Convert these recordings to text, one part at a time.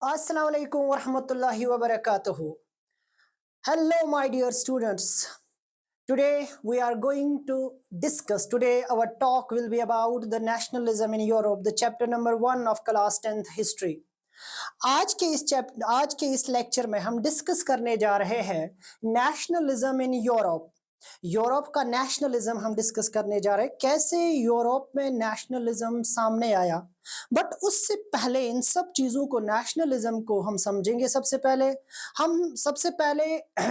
Assalamu alaikum wa rahmatullahi wa barakatuhu. Hello, my dear students. Today we are going to discuss. Today our talk will be about the nationalism in Europe, the chapter number 1 of class 10th history. आज के इस lecture में हम discuss करने जा रहे हैं nationalism in Europe. Europe का नेशनलिज्म हम डिस्कस करने जा रहे हैं, कैसे यूरोप में नेशनलिज्म सामने आया। बट उससे पहले इन सब चीज़ों को, नेशनलिज्म को हम समझेंगे। सबसे पहले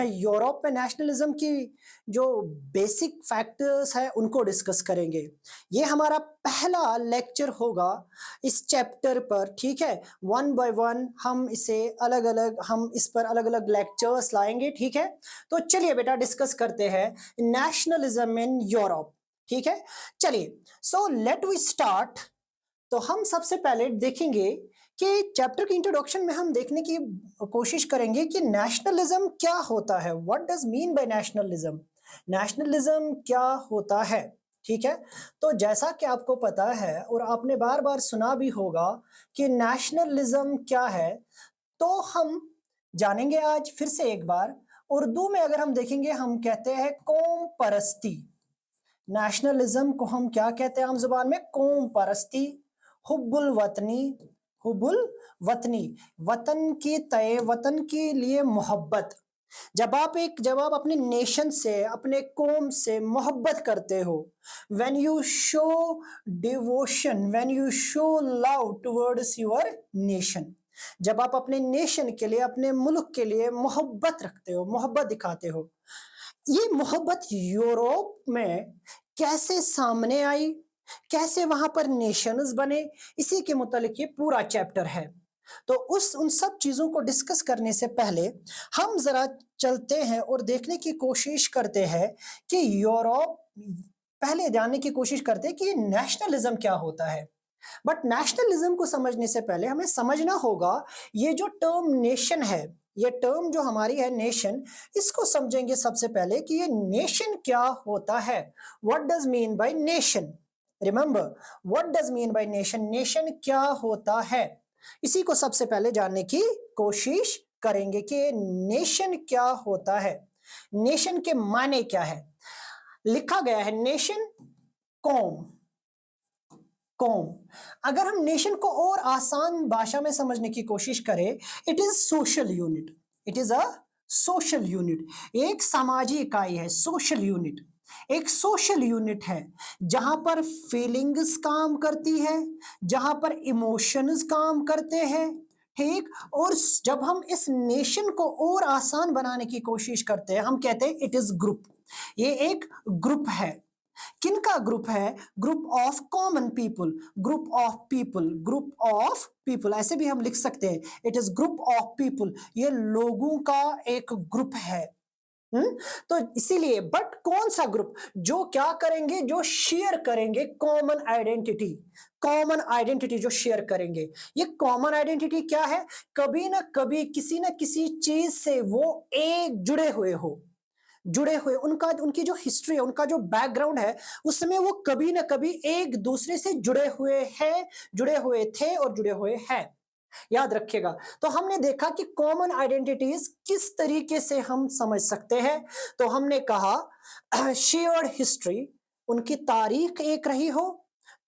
यूरोप में नेशनलिज्म की जो बेसिक फैक्टर्स है उनको डिस्कस करेंगे। ये हमारा पहला लेक्चर होगा इस चैप्टर पर, ठीक है। वन बाय वन हम इस पर अलग अलग लेक्चर्स लाएंगे, ठीक है। तो चलिए बेटा डिस्कस करते हैं नेशनलिज्म इन यूरोप, ठीक है। चलिए, सो लेट वी स्टार्ट। तो हम सबसे पहले देखेंगे कि चैप्टर की इंट्रोडक्शन में हम देखने की कोशिश करेंगे कि नेशनलिज्म क्या होता है। What does mean by nationalism? Nationalism क्या होता है, ठीक है। तो जैसा कि आपको पता है और आपने बार बार सुना भी होगा कि नेशनलिज्म क्या है, तो हम जानेंगे आज फिर से एक बार। उर्दू में अगर हम देखेंगे, हम कहते हैं कौम परस्ती। नेशनलिज्म को हम क्या कहते हैं आम जुबान में? कौम परस्ती। हुब्बुल वतनी, हुब्बुल वतनी, वतन की तय, वतन के लिए मोहब्बत। जब आप अपने नेशन से, अपने कौम से मोहब्बत करते हो, when you show devotion, when you show love towards your nation, जब आप अपने नेशन के लिए, अपने मुल्क के लिए मोहब्बत रखते हो, मोहब्बत दिखाते हो। ये मोहब्बत यूरोप में कैसे सामने आई, कैसे वहां पर नेशंस बने, इसी के मुतालिक ये पूरा चैप्टर है। तो उन सब चीजों को डिस्कस करने से पहले हम जरा चलते हैं और देखने की कोशिश करते हैं कि यूरोप, पहले जानने की कोशिश करते हैं कि नेशनलिज्म क्या होता है। बट नेशनलिज्म को समझने से पहले हमें समझना होगा ये जो टर्म नेशन है, ये टर्म जो हमारी है नेशन, इसको समझेंगे सबसे पहले कि ये नेशन क्या होता है। What does mean by nation? Remember, what does mean by nation? Nation क्या होता है, इसी को सबसे पहले जानने की कोशिश करेंगे कि नेशन क्या होता है, नेशन के माने क्या है। लिखा गया है नेशन कौम, कौम। अगर हम नेशन को और आसान भाषा में समझने की कोशिश करें, it is social unit, it is a social unit, एक सामाजिक इकाई है। सोशल यूनिट एक सोशल यूनिट है जहां पर फीलिंग्स काम करती है, जहां पर इमोशंस काम करते हैं, ठीक। और जब हम इस नेशन को और आसान बनाने की कोशिश करते हैं, हम कहते हैं इट इज ग्रुप। ये एक ग्रुप है। किनका ग्रुप है? Group of common people, group of people, group of people, ऐसे भी हम लिख सकते हैं। It is group of people, ये लोगों का एक ग्रुप है। तो इसीलिए, बट कौन सा ग्रुप? जो क्या करेंगे? जो शेयर करेंगे कॉमन आइडेंटिटी, कॉमन आइडेंटिटी जो शेयर करेंगे। ये कॉमन आइडेंटिटी क्या है? कभी ना कभी किसी ना किसी चीज से वो एक जुड़े हुए, उनकी जो हिस्ट्री है, उनका जो बैकग्राउंड है, उसमें वो कभी ना कभी एक दूसरे से जुड़े हुए हैं, जुड़े हुए थे और जुड़े हुए हैं। याद रखिएगा। तो हमने देखा कि कॉमन आइडेंटिटीज किस तरीके से हम समझ सकते हैं। तो हमने कहा शेयर्ड हिस्ट्री, उनकी तारीख एक रही हो,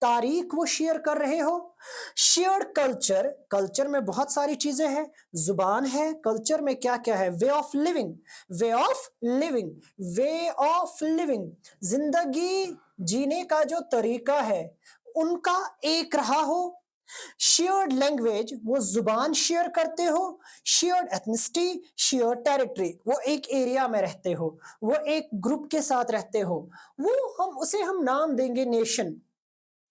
तारीख वो शेयर कर रहे हो। शेयर्ड कल्चर, कल्चर में बहुत सारी चीजें हैं, जुबान है, कल्चर में क्या क्या है? Way of living, way of living, way of living, जिंदगी जीने का जो तरीका है उनका एक रहा हो। शेयर्ड लैंग्वेज, वो जुबान शेयर करते हो। शेयर्ड एथनिसिटी, शेयर्ड टेरिटरी, वो एक एरिया में रहते हो, वो एक ग्रुप के साथ रहते हो, उसे हम नाम देंगे नेशन।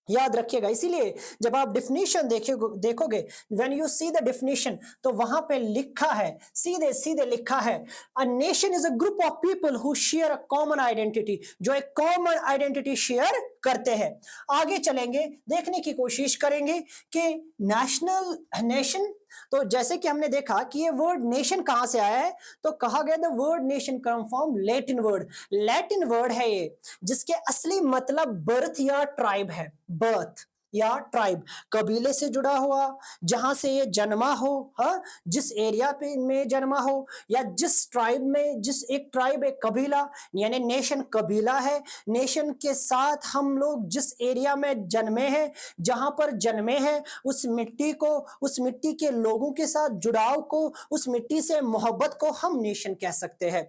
याद रखिएगा। इसीलिए जब आप डिफिनीशन देखोगे, when you see the definition, तो वहां पे लिखा है, सीधे सीधे लिखा है, a nation is a group of people who share a common identity, जो एक कॉमन आइडेंटिटी शेयर करते हैं। आगे चलेंगे, देखने की कोशिश करेंगे कि नेशन, तो जैसे कि हमने देखा कि ये वर्ड नेशन कहां से आया है, तो कहा गया the word nation come from Latin word, Latin word है ये, जिसके असली मतलब बर्थ या ट्राइब है। बर्थ, या ट्राइब, कबीले से जुड़ा हुआ, जहां से ये जन्मा हो, हाँ, जिस एरिया पे में जन्मा हो, या जिस ट्राइब में, जिस एक ट्राइब एक कबीला, यानी नेशन कबीला है, नेशन के साथ हम लोग जिस एरिया में जन्मे हैं, जहां पर जन्मे हैं, उस मिट्टी को, उस मिट्टी के लोगों के साथ जुड़ाव को, उस मिट्टी से मोहब्बत को हम नेशन कह सकते हैं।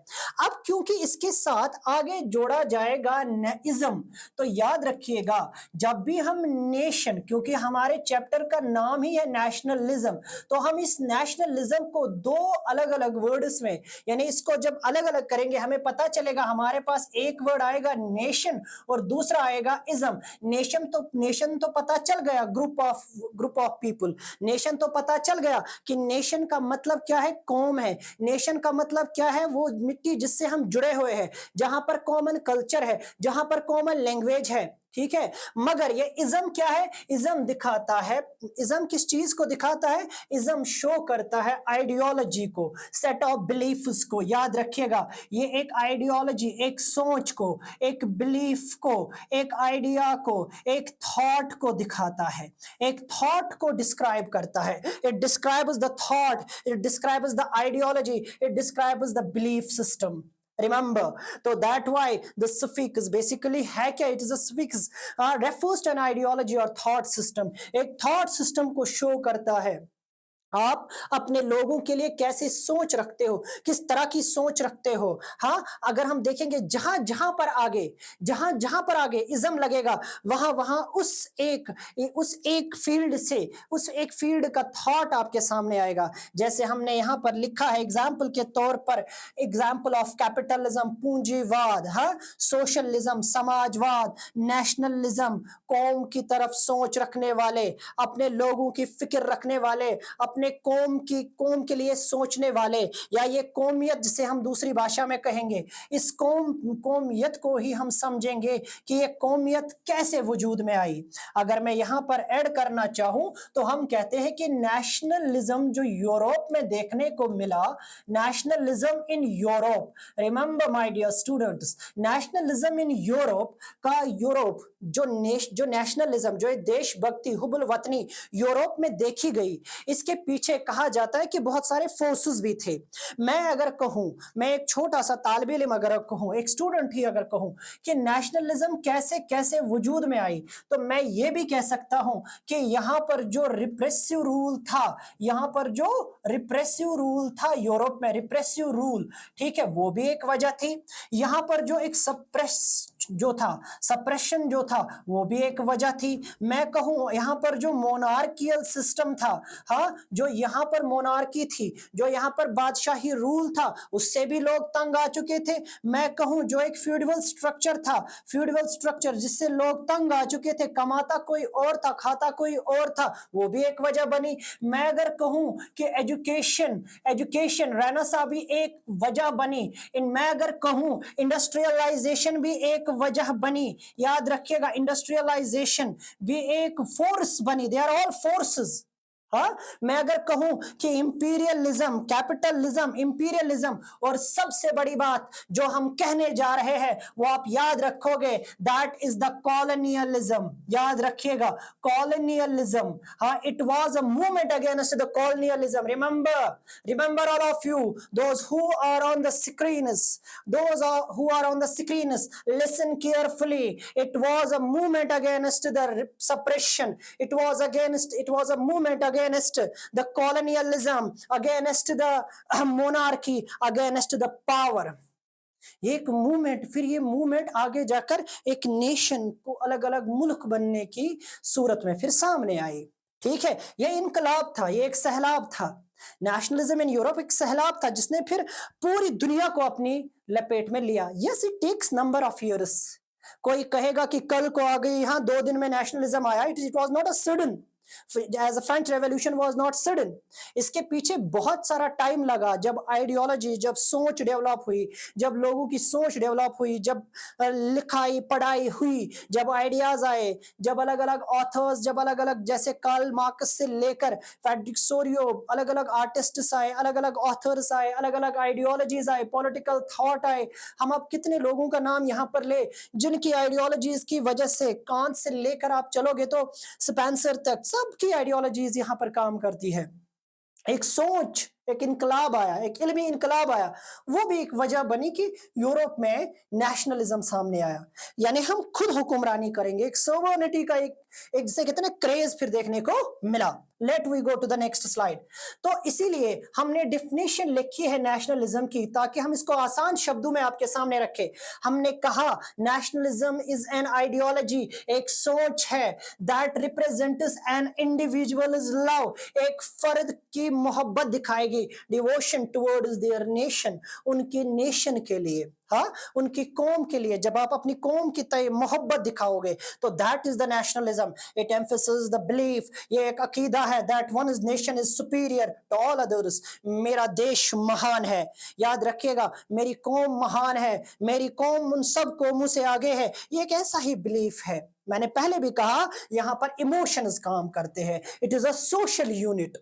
अब क्योंकि इसके साथ आगे जोड़ा जाएगा इज्म, तो याद रखिएगा जब भी हम नेशन, क्योंकि हमारे चैप्टर का नाम ही है नेशनलिज्म, तो हम इस नेशनलिज्म को दो अलग अलग वर्ड्स में, यानी इसको जब अलग अलग करेंगे हमें पता चलेगा हमारे पास एक वर्ड आएगा नेशन और दूसरा आएगा इज्म। नेशन तो पता चल गया, ग्रुप ऑफ पीपल। नेशन तो पता चल गया कि नेशन का मतलब क्या है, कौम है। नेशन का मतलब क्या है, वो मिट्टी जिससे हम जुड़े हुए हैं, जहां पर कॉमन कल्चर है, जहां पर कॉमन लैंग्वेज है, ठीक है। मगर ये इज्म क्या है, इज्म दिखाता है, इज्म किस चीज को दिखाता है, इज्म शो करता है आइडियोलॉजी को, सेट ऑफ बिलीफ्स को। याद रखिएगा ये एक आइडियोलॉजी, एक सोच को, एक बिलीफ को, एक आइडिया को, एक थॉट को दिखाता है, एक थॉट को डिस्क्राइब करता है। It describes the thought, it describes the ideology, it describes the belief system. Remember, so that why the suffix basically है क्या, it is a suffix refers to an ideology or thought system, एक thought system को show करता है। आप अपने लोगों के लिए कैसे सोच रखते हो, किस तरह की सोच रखते हो। हाँ, अगर हम देखेंगे जहां जहां पर आगे, जहां जहां पर आगे इज्म लगेगा, वहां वहां उस एक फील्ड से, उस एक फील्ड का थॉट आपके सामने आएगा। जैसे हमने यहां पर लिखा है एग्जाम्पल के तौर पर, एग्जाम्पल ऑफ कैपिटलिज्म पूंजीवाद, हाँ, सोशलिज्म समाजवाद, नेशनलिज्म कौम की तरफ सोच रखने वाले, अपने लोगों की फिक्र रखने वाले, अपने कौम के लिए सोचने वाले, या ये कौमियत जिसे हम दूसरी भाषा में कहेंगे, इस कौमियत को ही हम समझेंगे कि ये कौमियत कैसे वजूद में आई। अगर मैं यहां पर ऐड करना चाहूं तो हम कहते हैं कि नेशनलिज्म जो यूरोप में देखने को मिला, nationalism in Europe, remember my dear students, nationalism in Europe का, यूरोप जो नेशनलिज्म, जो देशभक्ति, हुब्बुल वतनी यूरोप में देखी गई, इसके पीछे कहा जाता है कि बहुत सारे फोर्सेस भी थे। मैं अगर कहूं, मैं एक छोटा सा तालिब इल्म अगर कहूं, एक स्टूडेंट ही अगर कहूं कि नेशनलिज्म कैसे कैसे वजूद में आई, तो मैं ये भी कह सकता हूं कि यहां पर जो रिप्रेसिव रूल था, यहां पर जो रिप्रेसिव रूल था यूरोप में, रिप्रेसिव रूल, ठीक है, वो भी एक वजह थी। यहां पर जो एक सप्रेशन जो था वो भी एक वजह थी। मैं कहूं यहां पर जो मोनार्कियल सिस्टम था, हाँ, जो यहां पर मोनार्की थी, जो यहां पर बादशाही रूल था, उससे भी लोग तंग आ चुके थे। मैं कहूं जो एक फ्यूडल स्ट्रक्चर था, फ्यूडल स्ट्रक्चर जिससे लोग तंग आ चुके थे, कमाता कोई और था, खाता कोई और था, वो भी एक वजह बनी। मैं अगर कहूं कि एजुकेशन रेनेसां भी एक वजह बनी। मैं अगर कहूं इंडस्ट्रियलाइजेशन भी एक वजह बनी। याद रखिएगा इंडस्ट्रियलाइजेशन भी एक फोर्स बनी, दे आर ऑल फोर्सेस। हाँ, मैं अगर कहूं कि इंपीरियलिज्म, कैपिटलिज्म, इंपीरियलिज्म, और सबसे बड़ी बात जो हम कहने जा रहे हैं वो आप याद रखोगे, दैट इज द कॉलोनियलिज्म। याद रखिएगा कॉलोनियलिज्म, हाँ, it was a movement against the colonialism. Remember all of you, those who are on the screens, who are on the screens, listen carefully. It was a movement against the suppression, it was a movement against the colonialism, against the monarchy, against the power. एक movement, फिर ये movement आगे जाकर एक nation को अलग अलग मुल्क बनने की सूरत में फिर सामने आई। ठीक है, ये इनकलाब था, ये एक सैलाब था। नेशनलिज्म इन यूरोप एक सैलाब था जिसने फिर पूरी दुनिया को अपनी लपेट में लिया। Yes, it takes number of years. कोई कहेगा कि कल को आ गई, हाँ 2 दिन में नेशनलिज्म आया, it was not a sudden, as a French revolution was not sudden, इसके पीछे बहुत सारा टाइम लगा, जब आइडियोलॉजी, जब सोच डेवलप हुई, जब लोगों की सोच डेवलप हुई, जब लिखाई पढ़ाई हुई, जब आइडियाज आए, जब अलग अलग ऑथर्स, जब अलग अलग जैसे कार्ल मार्क्स से लेकर फ्रेडरिक सोरियो, अलग अलग आर्टिस्ट्स आए, अलग अलग ऑथर्स आए, अलग अलग आइडियोलॉजीज आए, पॉलिटिकल थॉट आए। हम अब कितने लोगों का नाम यहाँ पर ले जिनकी आइडियोलॉजीज की वजह से, कांट से लेकर आप चलोगे तो स्पेंसर तक, सबकी आइडियोलॉजीज यहाँ पर काम करती है। एक सोच, एक इनकलाब आया, एक इल्मी इनकलाब आया, वो भी एक वजह बनी कि यूरोप में नेशनलिज्म सामने आया। यानी हम खुद हुक्मरानी करेंगे, एक सोवर्निटी का एक जिसे कहते हैं ना क्रेज फिर देखने को मिला। Let we go to the next slide. तो इसीलिए हमने डिफिनेशन लिखी है नेशनलिज्म की, ताकि हम इसको आसान शब्दों में आपके सामने रखें। हमने कहा नेशनलिज्म इज एन आइडियोलॉजी, एक सोच है that represents an individuals love, एक फर्द की मोहब्बत दिखाएगी, डिवोशन टुवर्ड्स देयर नेशन, उनके नेशन के लिए, हाँ, उनकी कौम के लिए। जब आप अपनी कौम की तय मोहब्बत दिखाओगे तो that is the nationalism. It emphasises the belief, ये एक अकीदा है that one is nation is superior to all others, मेरा देश महान है, याद रखिएगा, मेरी कौम महान है, मेरी कौम उन सब कौमों से आगे है। ये एक ऐसा ही बिलीफ है। मैंने पहले भी कहा यहां पर इमोशंस काम करते हैं। It is a social unit,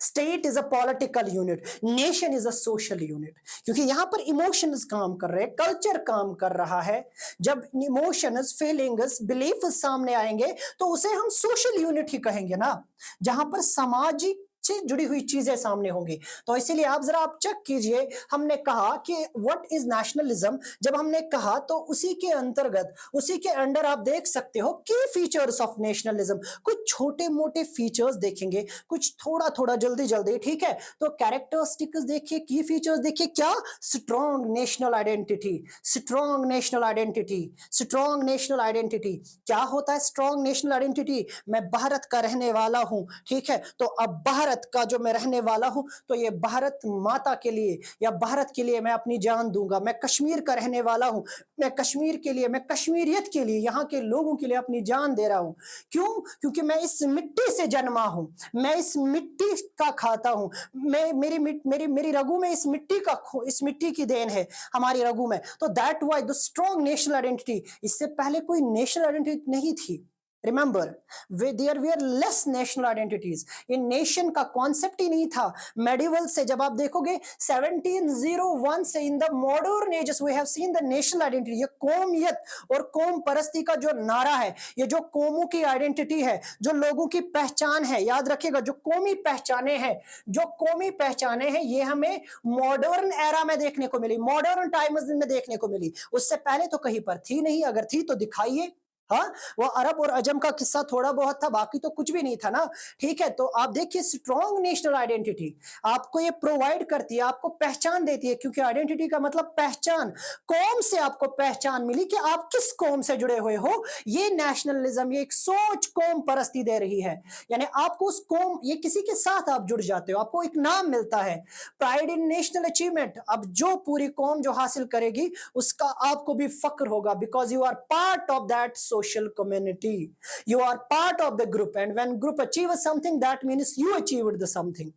state is a political unit, nation is a social unit, क्योंकि यहां पर इमोशंस काम कर रहे हैं, कल्चर काम कर रहा है। जब इमोशंस, फीलिंग्स, बिलीफ सामने आएंगे तो उसे हम सोशल यूनिट ही कहेंगे ना, जहां पर सामाजिक से जुड़ी हुई चीजें सामने होंगी। तो इसीलिए आप जरा आप चेक कीजिए, हमने कहा कि व्हाट इज नेशनलिज्म, जब हमने कहा तो उसी के अंतर्गत, उसी के अंडर आप देख सकते हो की फीचर्स ऑफ नेशनलिज्म। कुछ छोटे मोटे फीचर्स देखेंगे, कुछ थोड़ा थोड़ा जल्दी जल्दी, ठीक है। तो कैरेक्टरिस्टिक्स देखिए, की फीचर्स देखिए, क्या strong national identity, strong national identity, strong national identity. क्या होता है स्ट्रॉन्ग नेशनल आइडेंटिटी? मैं भारत का रहने वाला हूं, ठीक है, तो अब भारत का जो मैं रहने वाला हूं, तो ये भारत माता के लिए या भारत के लिए मैं अपनी जान दूंगा। मैं कश्मीर का रहने वाला हूं, मैं कश्मीर के लिए, मैं कश्मीरियत के लिए, यहाँ के लोगों के लिए अपनी जान दे रहा हूं। क्यों? क्योंकि मैं इस मिट्टी से जन्मा हूं, मैं इस मिट्टी का खाता हूं, मैं मेरी रगों में इस मिट्टी का, इस मिट्टी की देन है हमारी रगों में। तो that why the strong national identity. इससे पहले कोई नेशनल आइडेंटिटी नहीं थी। Remember, there were less national identities, ये नेशन का कॉन्सेप्ट ही नहीं था। मेडिवल से जब आप देखोगे 1701 से in the modern ages we have seen the national identity. ये कौमियत और कौम परस्ती का जो नारा है, ये जो कौमों की आइडेंटिटी है, जो लोगों की पहचान है, याद रखिएगा, जो कौमी पहचाने हैं, जो कौमी पहचाने हैं, ये हमें मॉडर्न एरा में देखने को मिली, मॉडर्न टाइम्स में देखने को मिली। उससे पहले तो कहीं पर थी नहीं, अगर थी तो दिखाइए। हाँ, वो अरब और अजम का किस्सा थोड़ा बहुत था, बाकी तो कुछ भी नहीं था ना, ठीक है। तो आप देखिए, स्ट्रॉन्ग नेशनल आइडेंटिटी आपको ये प्रोवाइड करती है, आपको पहचान देती है, क्योंकि आइडेंटिटी का मतलब पहचान। कौम से आपको पहचान मिली कि आप किस कौम से जुड़े हुए हो। ये नेशनलिज्म, ये एक सोच कौम परस्ती दे रही है। यानी आपको उस कौम, ये किसी के साथ आप जुड़ जाते हो, आपको एक नाम मिलता है, प्राइड इन नेशनल अचीवमेंट। अब जो पूरी कौम जो हासिल करेगी उसका आपको भी फक्र होगा, because you are part of that social community, you are part of the group, and when group achieves something, that means you achieved the something.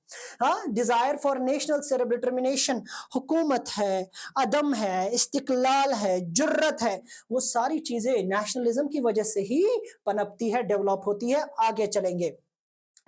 desire for national self determination, हुकूमत है, अदम है, इस्तिकलाल है, जुर्रत है, वो सारी चीजें nationalism की वजह से ही पनपती है, डेवलप होती है। आगे चलेंगे।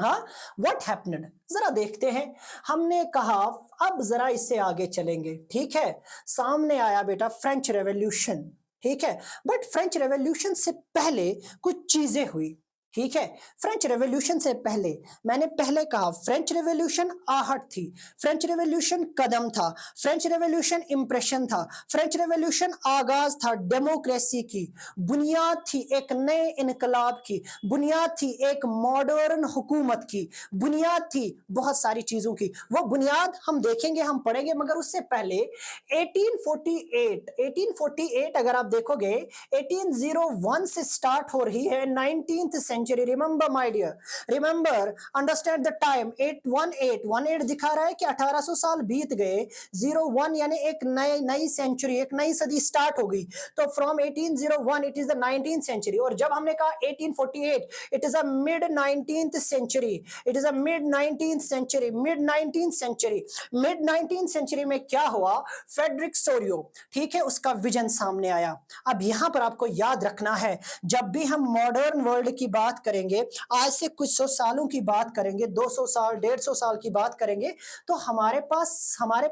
हाँ, व्हाट हैपनेड, जरा देखते हैं। हमने कहा अब जरा इससे आगे चलेंगे, ठीक है। सामने आया बेटा फ्रेंच रेवोल्यूशन, ठीक है। बट फ्रेंच रेवोल्यूशन से पहले कुछ चीजें हुई, ठीक है। फ्रेंच रेवोल्यूशन से पहले, मैंने पहले कहा फ्रेंच रेवोल्यूशन आहट थी, फ्रेंच रेवोल्यूशन कदम था, फ्रेंच रेवोल्यूशन इंप्रेशन था, फ्रेंच रेवोल्यूशन आगाज था डेमोक्रेसी की, बुनियाद थी एक नए इनकलाब की, बुनियाद थी एक मॉडर्न हुकूमत की, बुनियाद थी बहुत सारी चीजों की। वो बुनियाद हम देखेंगे, हम पढ़ेंगे, मगर उससे पहले 1848 अगर आप देखोगे 1801 से स्टार्ट हो रही है 19th century century, remember my dear, remember, understand the time, 818 दिखा रहा है कि 1800 साल बीत गए, 01 यानी एक नई नई सेंचुरी, एक नई सदी स्टार्ट हो गई। तो from 1801 it is the 19th century, और जब हमने कहा 1848 it is a mid 19th century, it is a mid 19th century, mid 19th century. Mid 19th century में क्या हुआ, फ्रेडरिक सोरियो, ठीक है, उसका विजन सामने आया। अब यहां पर आपको याद रखना है, जब भी हम मॉडर्न वर्ल्ड की बात करेंगे, आज से कुछ सौ सालों की बात करेंगे, 200 साल 150 साल की बात करेंगे, तो हमारे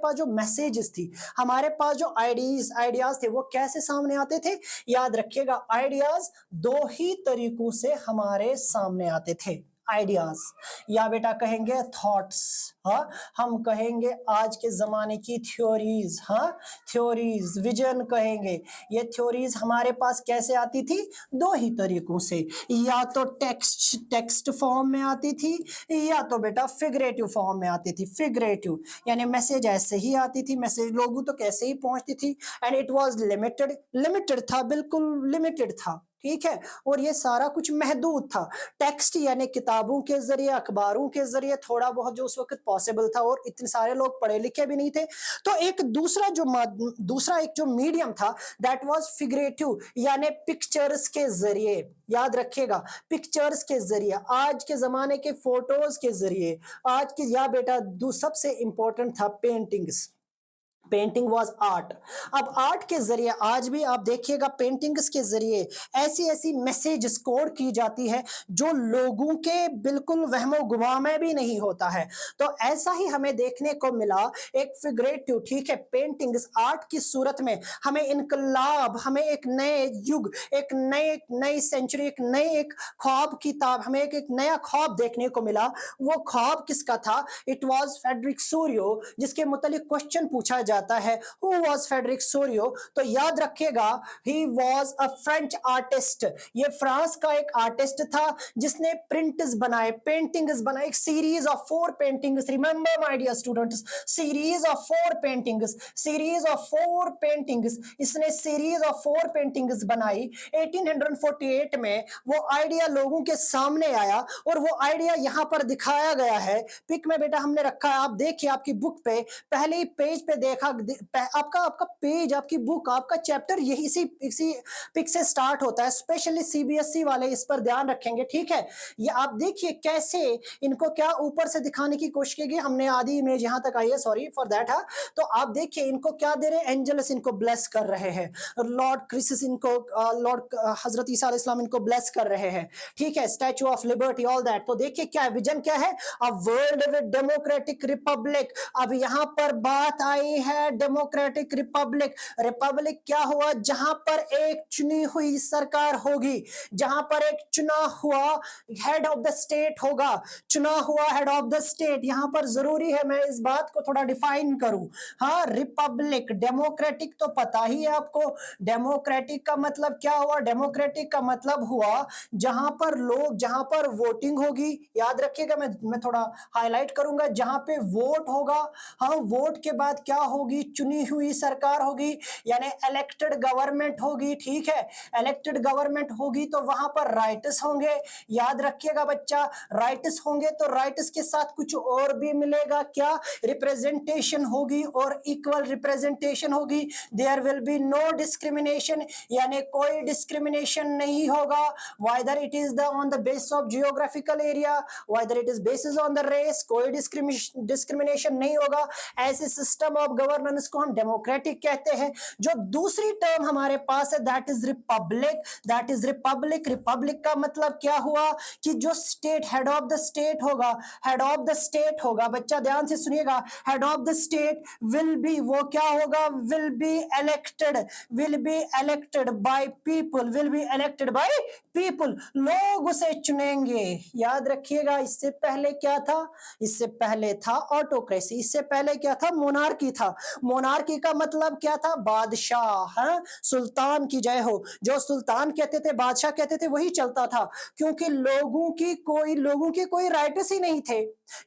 पास जो मैसेजेस थी, हमारे पास जो आइडियाज थे, वो कैसे सामने आते थे। याद रखिएगा, आइडियाज दो ही तरीकों से हमारे सामने आते थे, आइडियाज, या बेटा कहेंगे थॉट्स, हाँ, हम कहेंगे आज के जमाने की थ्योरीज, हाँ, थ्योरीज, विजन कहेंगे। ये थ्योरीज हमारे पास कैसे आती थी, दो ही तरीकों से, या तो टेक्स्ट फॉर्म में आती थी, या तो बेटा फिगरेटिव फॉर्म में आती थी। फिगरेटिव यानी मैसेज ऐसे ही आती थी, मैसेज लोगों तो कैसे ही पहुंचती थी, and it was limited, limited था, बिल्कुल लिमिटेड था, ठीक है, और ये सारा कुछ महदूद था। टेक्स्ट यानी किताबों के जरिए, अखबारों के जरिए थोड़ा बहुत जो उस वक्त पॉसिबल था, और इतने सारे लोग पढ़े लिखे भी नहीं थे। तो एक दूसरा एक जो मीडियम था, दैट वाज फिगरेटिव, यानी पिक्चर्स के जरिए। याद रखिएगा, पिक्चर्स के जरिए, आज के जमाने के फोटोज के जरिए, आज की, या बेटा सबसे इंपॉर्टेंट था पेंटिंग्स। Painting was art. अब आर्ट के जरिए आज भी आप देखिएगा, पेंटिंग्स के जरिए ऐसी ऐसी मैसेज स्कोर की जाती है जो लोगों के बिल्कुल वहमो गुमा में भी नहीं होता है। तो ऐसा ही हमें देखने को मिला, एक फिगरेटिव, ठीक है, पेंटिंग्स आर्ट की सूरत में हमें इनकलाब, हमें एक नए युग, एक नई सेंचुरी, एक ख्वाब की ताब, हमें एक नया ख्वाब देखने को मिला। वो ख्वाब किसका था, इट वॉज फ्रेडरिक सोरियो, जिसके मुतालिक क्वेश्चन पूछा जाता है, हु वाज फ्रेडरिक सोरियो। तो याद रखिएगा, he was a French artist, ये फ्रांस का एक आर्टिस्ट था जिसने प्रिंट्स बनाए, पेंटिंग्स बनाए, एक series of 4 paintings, remember my dear students, series of 4 paintings, series of 4 paintings, इसने सीरीज ऑफ 4 पेंटिंग्स बनाई। 1848 में वो आइडिया लोगों के सामने आया, और वो आइडिया यहां पर दिखाया गया है, पिक में बेटा हमने रखा है, आप देखिए आपकी बुक पे, पहले ही पेज पे देखा, आपका पेज, आपकी बुक, आपका चैप्टर यही इसी पिक से स्टार्ट होता है। स्पेशली सीबीएसई वाले इस पर ध्यान रखेंगे, ठीक है। ये आप देखिए कैसे इनको क्या ऊपर से दिखाने की कोशिश की गई, हमने आधी इमेज यहां तक आई है, सॉरी फॉर दैट। हाँ, तो आप देखिए इनको क्या दे रहे हैं, एंजल्स इनको ब्लेस कर रहे हैं, लॉर्ड क्रिसिस इनको, लॉर्ड हजरत ईसा अलैहि सलाम इनको ब्लेस कर रहे हैं, ठीक है, statue of liberty, all that. तो देखिए क्या विजन क्या है, a world with democratic Republic. अब यहां पर बात आई है डेमोक्रेटिक रिपब्लिक। रिपब्लिक क्या हुआ, जहां पर एक चुनी हुई सरकार होगी, जहां पर एक चुना हुआ हेड ऑफ द स्टेट होगा, चुना हुआ हेड ऑफ द स्टेट। यहां पर जरूरी है मैं इस बात को थोड़ा डिफाइन करूं। हाँ, रिपब्लिक, डेमोक्रेटिक तो पता ही है आपको, डेमोक्रेटिक का मतलब क्या हुआ, डेमोक्रेटिक का मतलब हुआ जहां पर लोग, जहां पर वोटिंग होगी। याद रखिएगा, मैं थोड़ा हाईलाइट करूंगा, जहां पे वोट होगा, हाँ, वोट के बाद क्या होगी, चुनी हुई सरकार होगी, यानी इलेक्टेड गवर्नमेंट होगी, ठीक है, इलेक्टेड गवर्नमेंट होगी तो वहां पर राइट्स होंगे। याद रखिएगा बच्चा, राइट्स होंगे तो राइट्स के साथ कुछ और भी मिलेगा, क्या, रिप्रेजेंटेशन होगी, और इक्वल रिप्रेजेंटेशन होगी। There will be no discrimination, यानी कोई डिस्क्रिमिनेशन नहीं होगा, whether it is the on the basis of geographical area, whether it is basis on the race, कोई डिस्क्रिमिनेशन नहीं होगा। ऐसे सिस्टम ऑफ गवर्नेंस को हम डेमोक्रेटिक कहते हैं। जो दूसरी टर्म हमारे पास है, that is Republic, that is Republic. Republic का मतलब क्या हुआ कि जो state, head of the state होगा, हेड ऑफ द स्टेट होगा, बच्चा ध्यान से सुनिएगा, head of the state will be, वो क्या होगा, will be elected by people, will be elected by people, लोग उसे चुनेंगे। याद रखिएगा, इससे पहले क्या था, इससे पहले था ऑटोक्रेसी, इससे पहले क्या था, मोनार्की था। मोनार्की का मतलब क्या था, बादशाह, हाँ, सुल्तान की जय हो, जो सुल्तान कहते थे, बादशाह कहते थे, वही चलता था, क्योंकि लोगों की कोई राइट्स ही नहीं थे।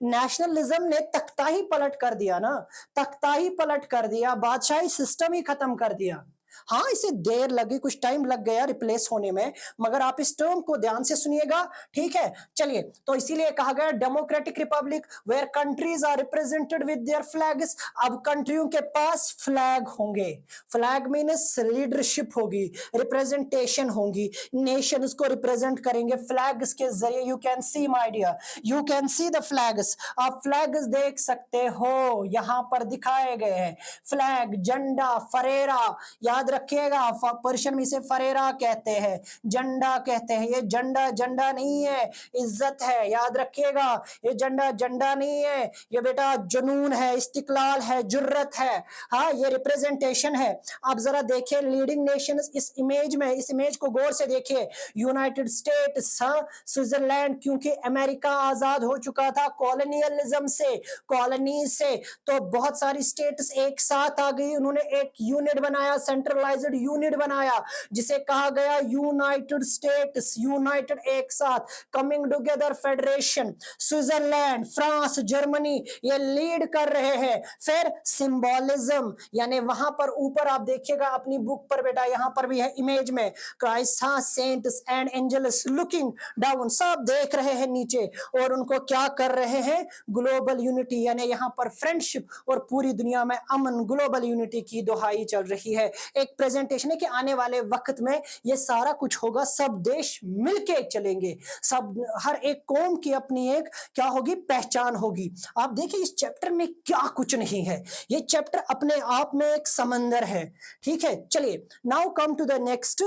नेशनलिज्म ने तख्ता ही पलट कर दिया ना, तख्ता ही पलट कर दिया, बादशाही सिस्टम ही खत्म कर दिया। हाँ, इसे देर लगी, कुछ टाइम लग गया रिप्लेस होने में, मगर आप इस टर्म को ध्यान से सुनिएगा, ठीक है? चलिए, तो इसीलिए कहा गया democratic republic where countries are represented with their flags. अब कंट्रियों के पास फ्लैग होंगे, फ्लैग मीन्स लीडरशिप होगी, रिप्रेजेंटेशन होगी, नेशन उसको रिप्रेजेंट करेंगे फ्लैग्स के जरिए। You can see my dear, you can see the flags, आप फ्लैग्स देख सकते हो, यहां पर दिखाए गए हैं फ्लैग, झंडा, फरेरा, याद रखिएगा पर्शियन में इसे फरेरा कहते हैं, झंडा कहते हैं। ये झंडा झंडा नहीं है, इज्जत है, याद रखिएगा। ये झंडा झंडा नहीं है, ये बेटा जुनून है, इस्तिकलाल है, जुर्रत है। हाँ, ये रिप्रेजेंटेशन है। आप जरा देखिए लीडिंग नेशंस इस इमेज में, इस इमेज को गौर से देखिए। यूनाइटेड स्टेट्स, हाँ, स्विट्जरलैंड, क्योंकि अमेरिका आजाद हो चुका था कॉलोनियलिज्म से, कॉलोनी से, तो बहुत सारी स्टेट्स एक साथ आ गई, उन्होंने एक यूनिट बनाया, सेंट्रलाइज्ड यूनिट बनाया, जिसे कहा गया यूनाइटेड स्टेट्स, यूनाइटेड एक साथ, coming together federation. Switzerland, France, Germany ये लीड कर रहे हैं। फिर सिंबोलिज्म, यानी वहां पर ऊपर आप देखिएगा अपनी बुक पर बेटा, यहां पर भी है इमेज में, Christ, saints and angels looking down, सब देख रहे हैं नीचे, और उनको क्या कर रहे हैं? ग्लोबल यूनिटी, यानी यहां पर फ्रेंडशिप और पूरी दुनिया में अमन, ग्लोबल यूनिटी की दुहाई चल रही है। एक प्रेजेंटेशन है कि आने वाले वक्त में ये सारा कुछ होगा, सब देश मिलके चलेंगे, सब, हर एक कौम की अपनी एक क्या होगी? पहचान होगी। आप देखिए इस चैप्टर में क्या कुछ नहीं है, ये चैप्टर अपने आप में एक समंदर है, ठीक है? चलिए, now come to the next.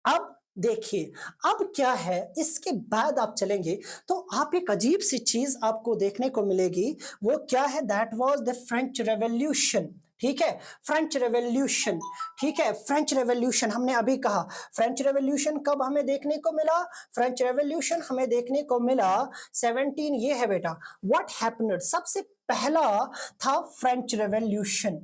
अब देखिए, अब क्या है, इसके बाद आप चलेंगे तो आप एक अजीब सी चीज आपको देखने को मिलेगी। वो क्या है? That was the French revolution, ठीक है? फ्रेंच रेवोल्यूशन, ठीक है? फ्रेंच रेवोल्यूशन हमने अभी कहा, फ्रेंच रेवोल्यूशन कब हमें देखने को मिला? फ्रेंच रेवोल्यूशन हमें देखने को मिला 17, ये है बेटा, व्हाट हैपेंड, सबसे पहला था फ्रेंच रेवोल्यूशन,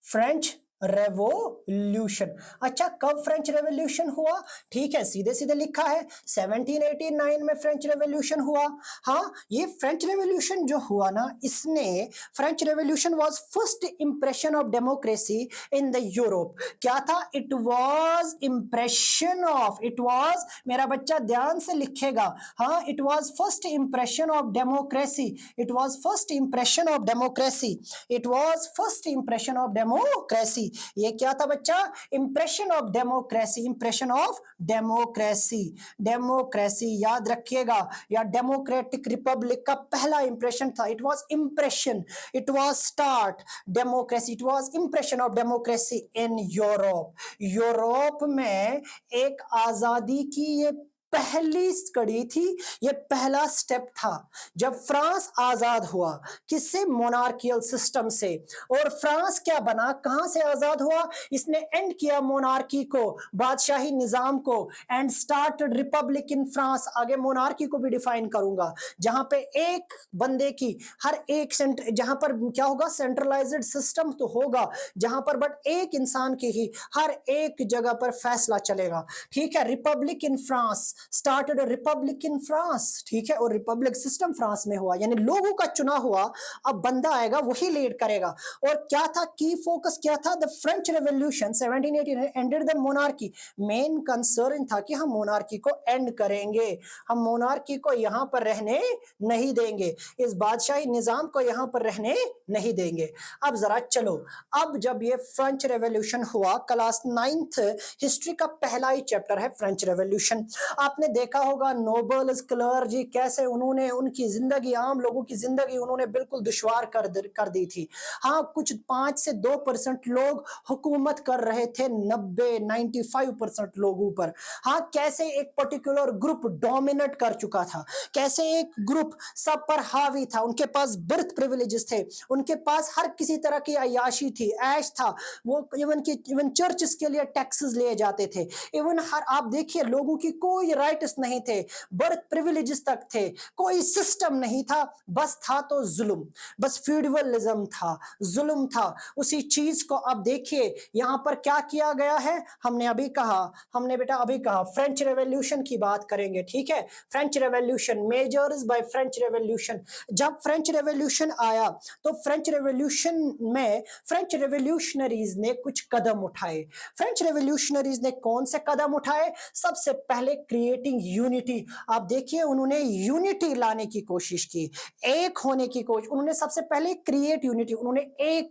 फ्रेंच रेवोल्यूशन। अच्छा, कब फ्रेंच रेवोल्यूशन हुआ? ठीक है, सीधे सीधे लिखा है 1789 में फ्रेंच रेवोल्यूशन हुआ। हाँ, ये फ्रेंच रेवोल्यूशन जो हुआ ना, इसने, French revolution was first impression of democracy in the Europe. क्या था? It was impression of, it was, मेरा बच्चा ध्यान से लिखेगा, हाँ, it was first impression of democracy, it was first impression of democracy, it was first impression of democracy. ये क्या था बच्चा? Impression of democracy, impression of democracy, democracy याद रखिएगा, या डेमोक्रेटिक रिपब्लिक का पहला इंप्रेशन था। It was impression, it was start democracy, it was impression of democracy in Europe. Europe में एक आजादी की ये पहली कड़ी थी, ये पहला स्टेप था जब फ्रांस आजाद हुआ। किससे? मोनार्कियल सिस्टम से। और फ्रांस क्या बना? कहां से आजाद हुआ? इसने एंड किया मोनार्की को, बादशाही निजाम को, and started Republic in France. आगे मोनार्की को भी डिफाइन करूंगा, जहां पे एक बंदे की हर एक जहां पर क्या होगा? सेंट्रलाइज्ड सिस्टम तो होगा, जहां पर बट एक इंसान की ही हर एक जगह पर फैसला चलेगा, ठीक है? Republic in France, started Republic in France, ठीक है? और रिपब्लिक सिस्टम फ्रांस में हुआ, यानी लोगों का चुना हुआ अब बंदा आएगा, वही लीड करेगा। और क्या था की फोकस? क्या था? The French revolution 1789 ended the monarchy. Main concern था कि हम मोनार्की को एंड करेंगे, हम मोनार्की को यहां पर रहने नहीं देंगे, इस बादशाही निजाम को यहां पर रहने नहीं देंगे। अब जरा चलो, अब जब ये फ्रेंच रेवोल्यूशन हुआ, क्लास 9th हिस्ट्री का पहला ही चैप्टर है फ्रेंच रेवोल्यूशन। आपने देखा होगा नोबल्स, क्लर्जी, कैसे उन्होंने उनकी जिंदगी, आम लोगों की जिंदगी उन्होंने बिल्कुल दुश्वार कर दी थी। हाँ, कुछ 5 से 2% लोग हुकूमत कर रहे थे 95% लोगों पर। हाँ, कैसे एक पर्टिकुलर ग्रुप डोमिनेट कर चुका था, कैसे एक ग्रुप सब पर हावी था, उनके पास बर्थ प्रिविलेजेस थे, उनके पास हर किसी तरह की अयाशी थी, ऐश था, वो इवन चर्चेस के लिए टैक्सेस लिए जाते थे, इवन हर, आप देखिए लोगों की कोई राइट्स नहीं थे, बर्थ प्रिविलेजेस तक थे, कोई सिस्टम नहीं था, बस था तो जुल्म, बस फ्यूडलिज्म था, जुल्म था। उसी चीज को अब देखिए यहां पर क्या किया गया है। हमने बेटा अभी कहा फ्रेंच रेवोल्यूशन की बात करेंगे, ठीक है। French revolution, measures by French revolution. जब फ्रेंच रेवोल्यूशन आया तो फ्रेंच रेवोल्यूशन में फ्रेंच रेवोल्यूशनरीज ने कुछ कदम उठाए। फ्रेंच रेवोल्यूशनरीज ने कौन से कदम उठाए? सबसे पहले क्रिएटिंग यूनिटी। आप देखिए उन्होंने यूनिटी लाने की कोशिश की, एक होने की कोशिश। उन्होंने सबसे पहले क्रिएट यूनिटी, उन्होंने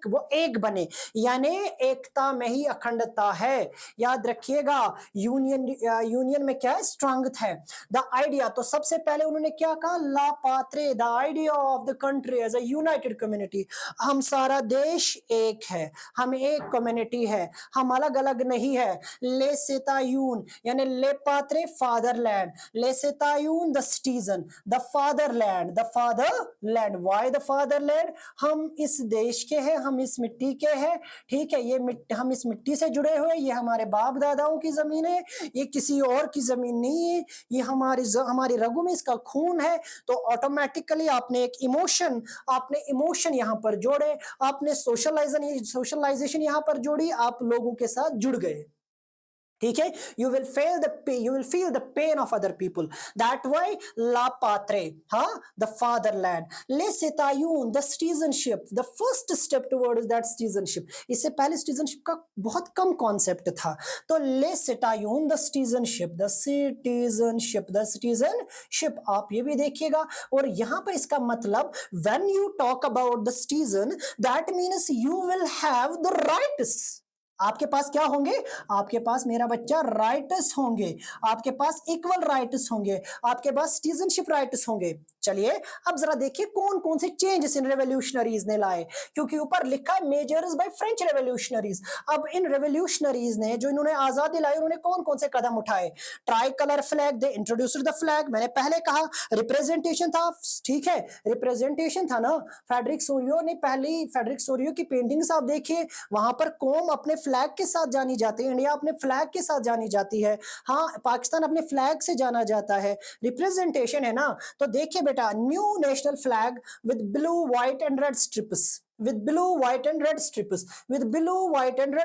वो एक बने, यानी एकता में ही अखंडता है। याद रखिएगा, यूनियन में क्या है? स्ट्रेंथ है। द आइडिया, तो सबसे पहले उन्होंने क्या कहा? ला पात्रे, the idea of the country as a united community. हम सारा देश एक है, हम एक कम्युनिटी है, हम अलग अलग नहीं है। ले सेतायून यानी ले पात्रे फादरलैंड, ले सेतायून the citizen, the fatherland, the fatherland. Why the fatherland? हम इस देश के हैं, हम इस मिट्टी के हैं, ठीक है। हम इस मिट्टी से जुड़े हुए, ये हमारे बाप दादाओं की जमीन है, ये किसी और की जमीन नहीं है, ये हमारी रगों में इसका खून है। तो ऑटोमेटिकली आपने इमोशन यहाँ पर जोड़े, आपने सोशलाइजेशन यहाँ पर जोड़ी, आप लोगों के साथ जुड़ गए, ठीक है। You will feel the pain of other people, that why ला पात्रे, हाँ, द फादरलैंड। ले सितायून the citizenship, the first step towards that citizenship. इससे पहले सिटीजनशिप का बहुत कम कॉन्सेप्ट था। तो ले सितायून द सिटीजनशिप, आप ये भी देखिएगा। और यहां पर इसका मतलब when you talk about the citizen, that means you will have the rights. आपके पास क्या होंगे? आपके पास, मेरा बच्चा, राइट्स होंगे, आपके पास इक्वल राइट्स होंगे, आपके पास सिटीजनशिप राइट्स होंगे। चलिए अब जरा देखिए कौन कौन से चेंजेस इन रेवोल्यूशनरीज ने लाए, क्योंकि ऊपर लिखा है मेजर्स बाय फ्रेंच रेवोल्यूशनरीज। अब इन रेवोल्यूशनरीज ने, जो इन्होंने आजादी लाई, उन्होंने कौन कौन से कदम उठाए? Try colour flag, they introduced the flag. मैंने पहले कहा रिप्रेजेंटेशन था, ठीक है, रिप्रेजेंटेशन था ना। फेडरिक सोरियो की पेंटिंग्स आप देखिए, वहां पर कौम अपने फ्लैग के साथ जानी जाती है, इंडिया अपने फ्लैग के साथ जानी जाती है, हाँ, पाकिस्तान अपने फ्लैग से जाना जाता है। रिप्रेजेंटेशन है ना। तो देखिए बेटा, new national flag with blue white and red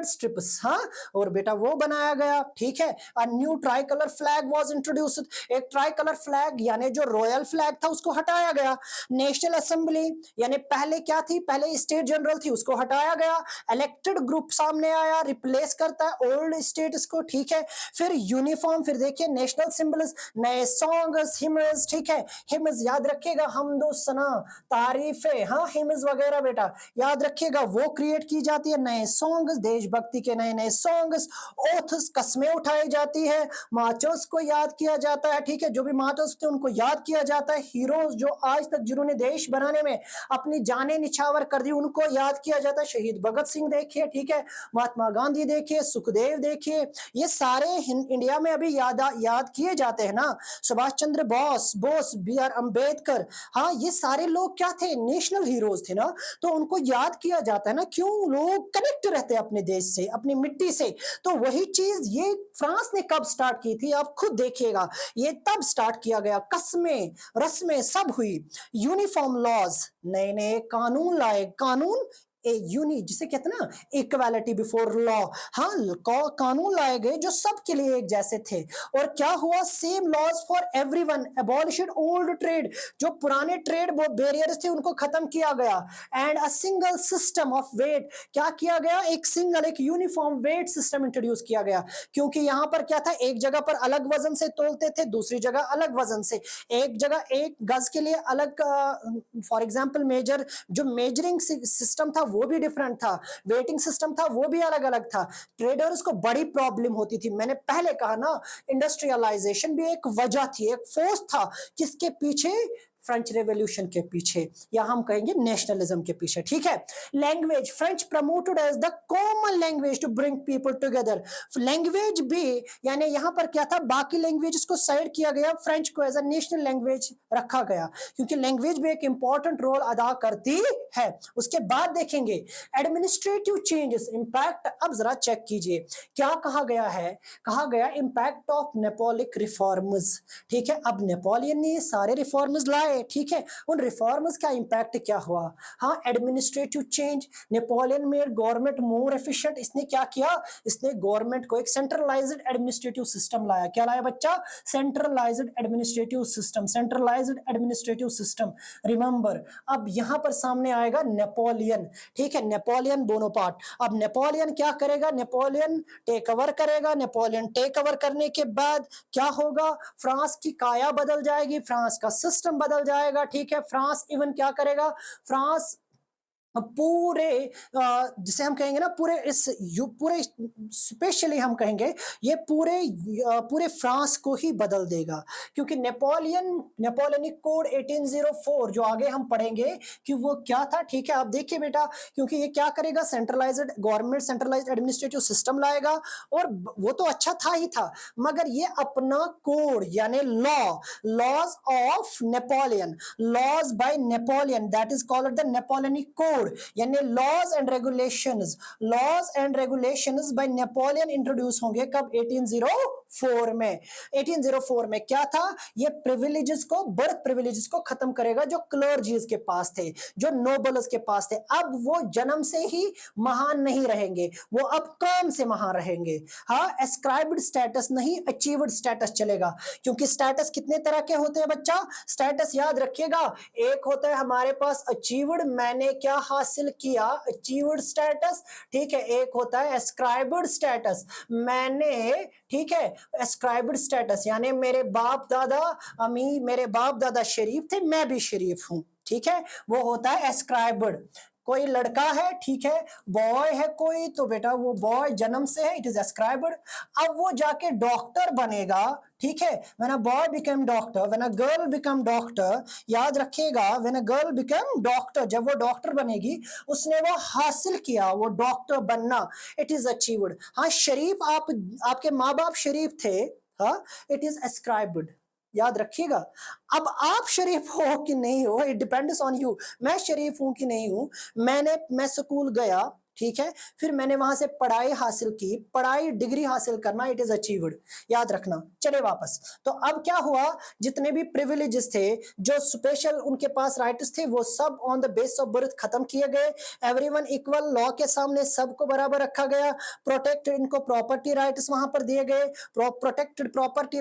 strips, हाँ। और बेटा वो बनाया गया, ठीक है। A new try colour flag was introduced, एक ट्राई कलर फ्लैग यानी जो रॉयल फ्लैग था उसको हटाया गया। नेशनल असेंबली यानी पहले क्या थी? पहले स्टेट जनरल थी, उसको हटाया गया। इलेक्टेड ग्रुप सामने आया, रिप्लेस करता है ओल्ड स्टेट्स को, ठीक है। फिर यूनिफॉर्म, फिर देखिए नेशनल सिंबल्स, नए सॉन्ग्स, हिम्स, ठीक है। हिम्स याद रखिएगा, हमदो सना, तारीफे, हाँ, हिम्स वगैरह बेटा याद रखिएगा, वो क्रिएट की जाती है। नए सॉन्ग्स, देशभक्ति के नए नए सॉन्ग्स, ओथ्स, कस्में उठाई जाती है, मार्चर्स को याद किया जाता है, ठीक है। जो भी मार्चर्स थे उनको याद किया जाता है। हीरोज जो आज तक जिन्होंने देश बनाने में अपनी जानें निछावर कर दी, उनको याद किया जाता है। शहीद भगत सिंह देखिए, ठीक है, महात्मा गांधी देखिए, सुखदेव देखिए, ये सारे इंडिया में अभी याद किए जाते हैं ना। सुभाष चंद्र बोस, बी आर अम्बेडकर, हाँ, ये सारे लोग क्या थे? नेशनल हीरोज थे ना। तो उनको याद किया जाता है ना। क्यों? लोग कनेक्ट रहते हैं अपने देश से, अपनी मिट्टी से। तो वही चीज ये फ्रांस ने कब स्टार्ट की थी? आप खुद देखिएगा, ये तब स्टार्ट किया गया। कस्में, रस्में सब हुई। यूनिफॉर्म लॉज, नए नए कानून लाए, कानून जिसे कहते हैं ना इक्वालिटी बिफोर लॉ, हाँ, कानून लाए गए जो सबके लिए एक जैसे थे। और क्या हुआ? Same laws for everyone, abolished old trade, जो पुराने ट्रेड बैरियर्स थे उनको खत्म किया गया। And a single system of weight, क्या किया गया? एक यूनिफॉर्म वेट सिस्टम इंट्रोड्यूस किया गया। क्योंकि यहाँ पर क्या था? एक जगह पर अलग वजन से तोलते थे, दूसरी जगह अलग वजन से, एक जगह एक गज के लिए अलग, फॉर एग्जाम्पल जो मेजरिंग सिस्टम था वो भी डिफरेंट था, वेटिंग सिस्टम था वो भी अलग अलग था। ट्रेडर्स को बड़ी प्रॉब्लम होती थी। मैंने पहले कहा ना, इंडस्ट्रियलाइजेशन भी एक वजह थी, एक फोर्स था किसके पीछे? फ्रेंच रेवोल्यूशन के पीछे, या हम कहेंगे नेशनलिज्म के पीछे, ठीक है। Language, French promoted as the common language to bring people together. Language भी, यानी यहाँ पर क्या था, बाकी लैंग्वेजेस को साइड किया गया, फ्रेंच को एज अ नेशनल लैंग्वेज रखा गया, क्योंकि लैंग्वेज भी एक इंपॉर्टेंट रोल अदा करती है। उसके बाद देखेंगे एडमिनिस्ट्रेटिव चेंजेस, इंपैक्ट। अब जरा चेक कीजिए क्या कहा गया है, कहा गया इंपैक्ट ऑफ नेपोलिक रिफॉर्म्स, ठीक है। अब नेपोलियन ने सारे रिफॉर्म्स लाए, ठीक है, उन रिफॉर्म्स का इंपैक्ट क्या हुआ। हाँ, administrative change, Napoleon made government more efficient. इसने क्या किया, इसने गवर्नमेंट को एक सेंट्रलाइज्ड एडमिनिस्ट्रेटिव सिस्टम लाया। क्या लाया बच्चा, centralised administrative system, centralised administrative system. Remember, अब यहां पर सामने आएगा नेपोलियन, ठीक है, नेपोलियन बोनापार्ट। अब नेपोलियन क्या करेगा, नेपोलियन टेक ओवर करेगा। नेपोलियन टेक ओवर करने के बाद क्या होगा, फ्रांस की काया बदल जाएगी, फ्रांस का सिस्टम बदल जाएगा, ठीक है। फ्रांस इवन क्या करेगा, फ्रांस पूरे जिसे हम कहेंगे ना, पूरे पूरे स्पेशली हम कहेंगे ये पूरे फ्रांस को ही बदल देगा, क्योंकि नेपोलियनिक कोड 1804 जो आगे हम पढ़ेंगे कि वो क्या था, ठीक है। आप देखिए बेटा, क्योंकि ये क्या करेगा, centralised government, centralised administrative system लाएगा, और वो तो अच्छा था ही था, मगर ये अपना कोड यानी laws of Napoleon, laws by Napoleon, that is called the Napoleonic code, यानी laws and regulations by Napoleon introduce होंगे कब, 1804 में। 1804 में क्या था, ये प्रिविलेजेस को, बर्थ प्रिविलेजेस को खत्म करेगा जो क्लर्जीज के पास थे, जो नोबल्स के पास थे। अब वो जन्म से ही महान नहीं रहेंगे, वो अब काम से महान रहेंगे। हाँ, एस्क्राइब्ड स्टेटस नहीं, अचीव्ड स्टेटस चलेगा, क्योंकि स्टेटस कितने तरह के होते हैं बच्चा, स्टेटस याद रखिएगा, एक होता है हमारे पास अचीव्ड, मैंने क्या हासिल किया, अचीव्ड स्टेटस, ठीक है। एक होता है एस्क्राइब्ड स्टेटस, मैंने, ठीक है, एस्क्राइब्ड स्टेटस यानी मेरे बाप दादा शरीफ थे, मैं भी शरीफ हूं, ठीक है, वो होता है एस्क्राइब्ड। कोई लड़का है, ठीक है, बॉय है कोई, तो बेटा वो बॉय जन्म से है, इट इज एस्क्राइब्ड। अब वो जाके डॉक्टर बनेगा, ठीक है, when a boy become doctor, when a girl become doctor, याद रखिएगा, when a girl become doctor, जब वो डॉक्टर बनेगी, उसने वो हासिल किया, वो डॉक्टर बनना, इट इज अचीव्ड। हाँ, शरीफ, आपके माँ बाप शरीफ थे, हाँ, इट इज एस्क्राइब्ड, याद रखिएगा। अब आप शरीफ हो कि नहीं हो, इट डिपेंड्स ऑन यू। मैं शरीफ हूं कि नहीं हूं, मैं स्कूल गया, ठीक है, फिर मैंने वहां से पढ़ाई हासिल की, पढ़ाई डिग्री हासिल करना, इट इज अचीव्ड, याद रखना। चले वापस, तो अब क्या हुआ, जितने भी प्रिविलेजेस थे, जो स्पेशल उनके पास राइट्स थे, वो सब on the base of birth खत्म किए गए। एवरीवन इक्वल, लॉ के सामने सबको बराबर रखा गया। प्रोटेक्टेड, इनको प्रॉपर्टी राइट्स वहां पर दिए गए, प्रोटेक्टेड प्रॉपर्टी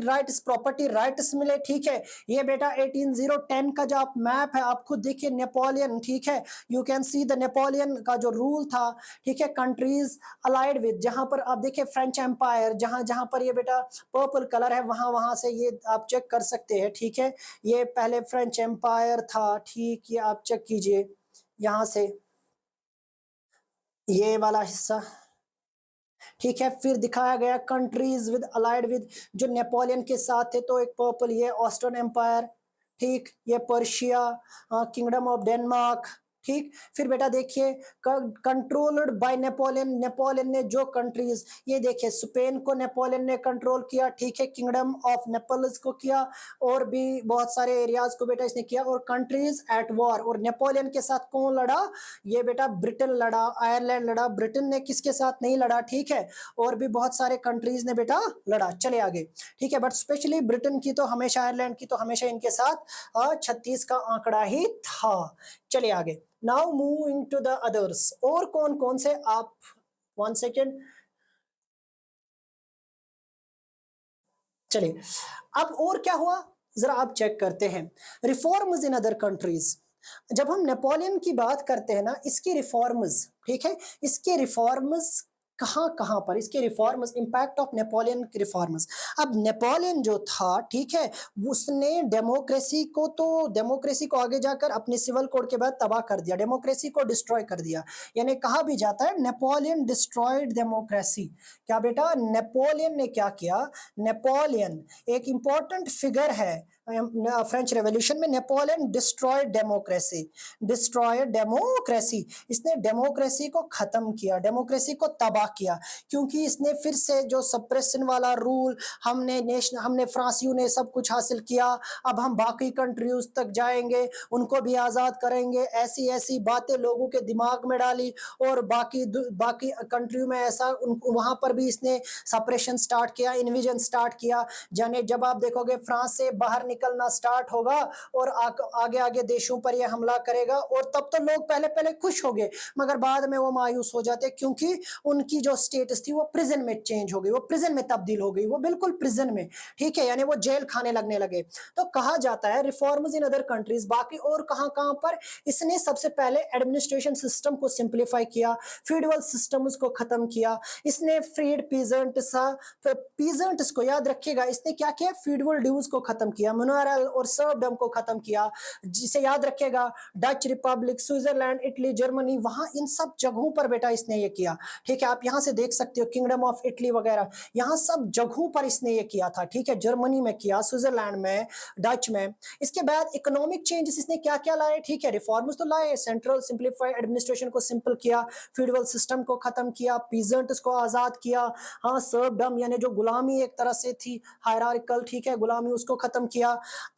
राइट्स मिले, ठीक है। ये बेटा 18010 का जो आप मैप है, आप खुद देखिए, नेपोलियन, ठीक है, you can see the Napoleon का जो रूल था, ठीक है। कंट्रीज अलाइड विद, जहां पर आप देखिए फ्रेंच एम्पायर, जहां जहां पर ये बेटा पर्पल कलर है, वहां वहां से ये आप चेक कर सकते हैं, ठीक है। ये पहले फ्रेंच एम्पायर था, ठीक, ये आप चेक कीजिए यहां से, ये वाला हिस्सा, ठीक है। फिर दिखाया गया कंट्रीज विद अलाइड विद, जो नेपोलियन के साथ थे, तो एक पर्पल, ये ऑस्ट्रियन एम्पायर, ठीक, ये पर्शिया, किंगडम ऑफ डेनमार्क, ठीक। फिर बेटा देखिए, कंट्रोल्ड बाय नेपोलियन, नेपोलियन ने जो कंट्रीज, ये देखिए स्पेन को नेपोलियन ने कंट्रोल किया, ठीक है, किंगडम ऑफ नेपल्स को किया, और भी बहुत सारे एरियाज को बेटा इसने किया। और कंट्रीज एट वॉर, और नेपोलियन के साथ कौन लड़ा, ये बेटा ब्रिटेन लड़ा, आयरलैंड लड़ा, ब्रिटेन ने किसके साथ नहीं लड़ा, ठीक है, और भी बहुत सारे कंट्रीज ने बेटा लड़ा। चले आगे, ठीक है, बट स्पेशली ब्रिटेन की तो हमेशा, आयरलैंड की तो हमेशा इनके साथ 36 का आंकड़ा ही था। चलिए आगे, now moving to the others, और कौन कौन से, आप 1 सेकेंड, चलिए अब और क्या हुआ, जरा आप चेक करते हैं। रिफॉर्म्स इन अदर कंट्रीज, जब हम नेपोलियन की बात करते हैं ना, इसके रिफॉर्म्स, ठीक है, इसके रिफॉर्म्स कहां कहां पर, इसके रिफॉर्म्स, इंपैक्ट ऑफ नेपोलियन के रिफॉर्म्स। अब नेपोलियन जो था, ठीक है, उसने डेमोक्रेसी को आगे जाकर अपने सिविल कोड के बाद तबाह कर दिया, डेमोक्रेसी को डिस्ट्रॉय कर दिया, यानी कहा भी जाता है नेपोलियन डिस्ट्रॉयड डेमोक्रेसी। क्या बेटा, नेपोलियन ने क्या किया, नेपोलियन एक इंपॉर्टेंट फिगर है फ्रेंच रेवोल्यूशन में नेपोलियन डिस्ट्रॉय डेमोक्रेसी, इसने डेमोक्रेसी को खत्म किया, डेमोक्रेसी को तबाह किया, क्योंकि इसने फिर से जो सप्रेशन वाला रूल हमने फ्रांसियों ने सब कुछ हासिल किया, अब हम बाकी कंट्रीज तक जाएंगे, उनको भी आज़ाद करेंगे, ऐसी ऐसी बातें लोगों के दिमाग में डाली, और बाकी कंट्रियों में ऐसा वहां पर भी इसने सप्रेशन स्टार्ट किया, इन्विजन स्टार्ट किया। जाने जब आप देखोगे फ्रांस से बाहर निकलना स्टार्ट होगा और आगे आगे देशों पर यह हमला करेगा, और तब तो लोग पहले पहले खुश हो गए, मगर बाद में वो मायूस हो जाते, क्योंकि उनकी जो स्टेटस थी वो प्रिजन में चेंज हो गई, वो प्रिजन में तब्दील हो गई, वो बिल्कुल प्रिजन में, ठीक है, यानी वो जेल खाने लगने लगे। तो कहा जाता है रिफॉर्म्स इन अदर कंट्रीज, बाकी और कहां कहां पर इसने सबसे पहले एडमिनिस्ट्रेशन सिस्टम को सिंप्लीफाई किया, फ्यूडल सिस्टम्स को खत्म किया, इसने फ्रीड पीजेंट्स को याद रखिएगा, इसने क्या किया, फ्यूडल ड्यूज को खत्म किया, मोनोरल और सर्वडम को खत्म किया, जिसे याद रखिएगा Dutch Republic, Switzerland, Italy, Germany, वहां इन सब जगहों पर बेटा इसने ये किया, ठीक है, आप यहां से देख सकते हो किंगडम ऑफ इटली वगैरह, यहां सब जगहों पर इसने ये किया था, ठीक है, जर्मनी में किया, स्विट्जरलैंड में, डच में। इसके बाद इकोनॉमिक चेंजेस इसने क्या क्या लाए, ठीक है, रिफॉर्म्स तो लाए, सेंट्रल सिंप्लीफाइड एडमिनिस्ट्रेशन को सिंपल किया, फ्यूडल सिस्टम को खत्म किया, पीजेंट्स को आजाद किया, हाँ, सर्वडम यानी जो गुलामी एक तरह से थी, हायरार्किकल, ठीक है, गुलामी, उसको खत्म किया।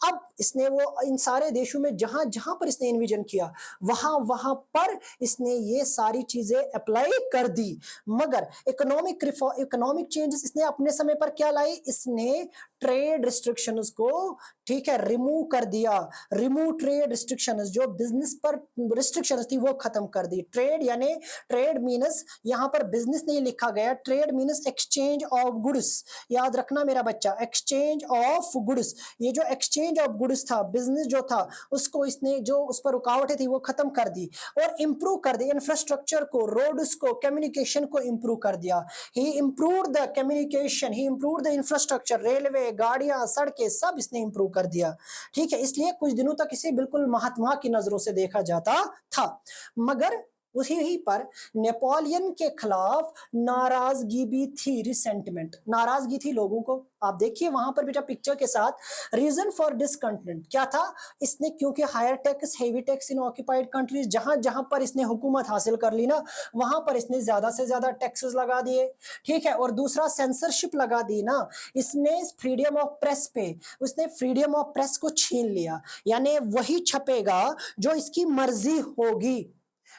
अब इसने वो इन सारे देशों में जहां जहां पर इसने इन्विजन किया, वहां वहां पर इसने ये सारी चीजें अप्लाई कर दी, मगर इकोनॉमिक चेंजेस इसने अपने समय पर क्या लाई, इसने ट्रेड रिस्ट्रिक्शंस को, ठीक है, रिमूव कर दिया, रिमूव ट्रेड रिस्ट्रिक्शंस, जो बिजनेस पर रिस्ट्रिक्शंस थी वो खत्म कर दी। ट्रेड यानी ट्रेड मीन्स यहां पर बिजनेस नहीं लिखा गया, trade means exchange of goods, याद रखना मेरा बच्चा, एक्सचेंज ऑफ गुड्स, ये जो एक्सचेंज ऑफ गुड्स था, बिजनेस जो था, उसको इसने जो उस पर रुकावटें थी वो खत्म कर दी, और इंप्रूव कर दी इंफ्रास्ट्रक्चर को, रोड्स को, कम्युनिकेशन को इंप्रूव कर दिया। He improve the communication, he improve the infrastructure, railway, गाड़ियां, सड़कें, सब इसने इंप्रूव कर दिया, ठीक है, इसलिए कुछ दिनों तक इसे बिल्कुल महात्मा की नजरों से देखा जाता था, मगर उसी ही पर नेपोलियन के खिलाफ नाराजगी भी थी, रिसेंटमेंट, नाराजगी थी लोगों को। आप देखिए वहां पर बेटा पिक्चर के साथ, रीजन फॉर डिसकंटेंट क्या था, इसने क्योंकि higher tax, heavy tax in occupied countries, जहां जहां पर इसने हुकूमत हासिल कर ली ना, वहां पर इसने ज्यादा से ज्यादा टैक्सेस लगा दिए, ठीक है, और दूसरा सेंसरशिप लगा दी ना, इसने फ्रीडम ऑफ प्रेस पे, उसने फ्रीडम ऑफ प्रेस को छीन लिया, यानी वही छपेगा जो इसकी मर्जी होगी,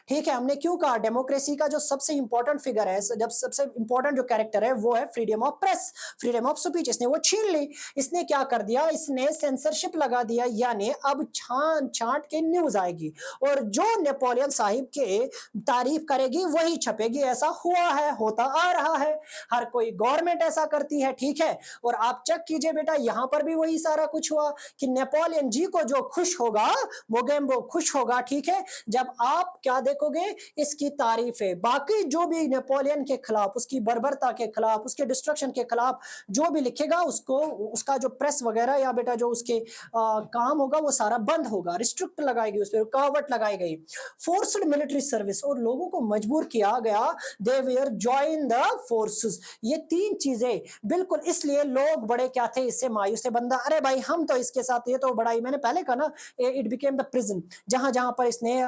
ठीक है, हमने क्यों कहा डेमोक्रेसी का जो सबसे इंपॉर्टेंट फिगर है, जब सबसे इंपॉर्टेंट जो कैरेक्टर है वो है freedom of press, freedom of speech, इसने वो छीन ली, इसने क्या कर दिया, इसने सेंसरशिप लगा दिया, यानी अब छान छांट के न्यूज आएगी, और जो नेपोलियन साहिब के तारीफ करेगी वही छपेगी, ऐसा हुआ है, होता आ रहा है, हर कोई गवर्नमेंट ऐसा करती है, ठीक है, और आप चेक कीजिए बेटा यहां पर भी वही सारा कुछ हुआ, कि नेपोलियन जी को जो खुश होगा वो खुश होगा, ठीक है, जब आप क्या देखोगे, इसकी तारीफ है, बाकी जो भी नेपोलियन के खिलाफ, उसकी बर्बरता के खिलाफ, उसके डिस्ट्रक्शन के खिलाफ जो भी लिखेगा, उसको उसका जो प्रेस वगैरह या बेटा जो उसके काम होगा वो सारा बंद होगा, रिस्ट्रिक्ट लगाएगी, उस पर रुकावट लगाई गई, फोर्स्ड मिलिट्री सर्विस, और लोगों को मजबूर किया गया, they wear join the forces, ये तीन चीजें बिल्कुल, इसलिए लोग बड़े क्या थे, इससे मायूस थे, बंदा अरे भाई हम तो इसके साथ, ये तो बड़ा ही, मैंने पहले कहा ना, इट बिकेम द प्रिजन, जहां जहां पर इसने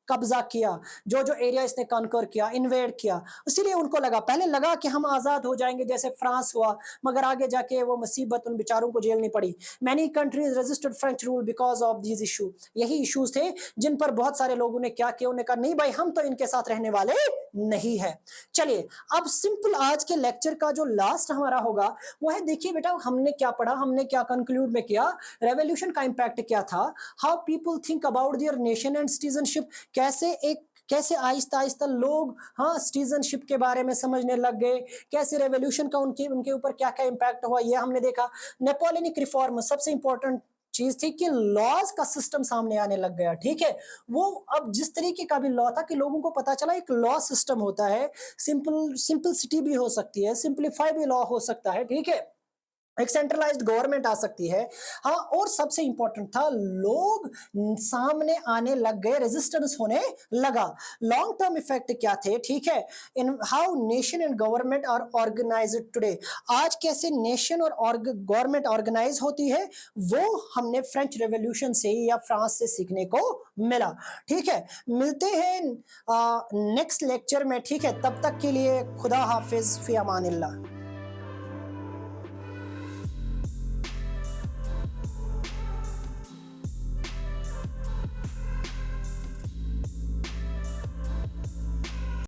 कब्जा किया, जो जो एरिया इसने कॉन्कर किया, इन्वेड किया, इसीलिए उनको लगा, पहले लगा कि हम आजाद हो जाएंगे जैसे फ्रांस हुआ, मगर आगे जाके वो मुसीबत उन बेचारों को झेलनी पड़ी। Many countries resisted French rule because of these issue, यही इश्यूज थे जिन पर बहुत सारे लोगों ने क्या किया, उन्होंने कहा नहीं भाई हम तो इनके साथ रहने वाले नहीं है। चलिए अब सिंपल आज के लेक्चर का जो लास्ट हमारा होगा वो है, देखिए बेटा हमने क्या पढ़ा, हमने क्या कंक्लूड में किया, रेवोल्यूशन का इंपैक्ट क्या था, how people think about their nation and citizenship, कैसे आहिस्ता आहिस्ता लोग, हाँ, सिटीजनशिप के बारे में समझने लग गए, कैसे रेवोल्यूशन का उनके उनके ऊपर क्या क्या इंपैक्ट हुआ, ये हमने देखा। नेपोलियनिक रिफॉर्म सबसे इंपॉर्टेंट चीज थी कि लॉज का सिस्टम सामने आने लग गया, ठीक है, वो अब जिस तरीके का भी लॉ था कि लोगों को पता चला एक लॉ सिस्टम होता है, सिंपलिसिटी भी हो सकती है, सिंप्लीफाई भी लॉ हो सकता है, ठीक है, एक सेंट्रलाइज्ड गवर्नमेंट आ सकती है। हाँ, और सबसे इंपॉर्टेंट था, लोग सामने आने लग गए, रेजिस्टेंस होने लगा। लॉन्ग टर्म इफेक्ट क्या थे, ठीक है, in how nation and government are organised today. आज कैसे नेशन और गवर्नमेंट ऑर्गेनाइज होती है, वो हमने फ्रेंच रेवोल्यूशन से या फ्रांस से सीखने को मिला। ठीक है, मिलते हैं नेक्स्ट लेक्चर में। ठीक है, तब तक के लिए खुदा हाफिज, फी अमानिल्लाह।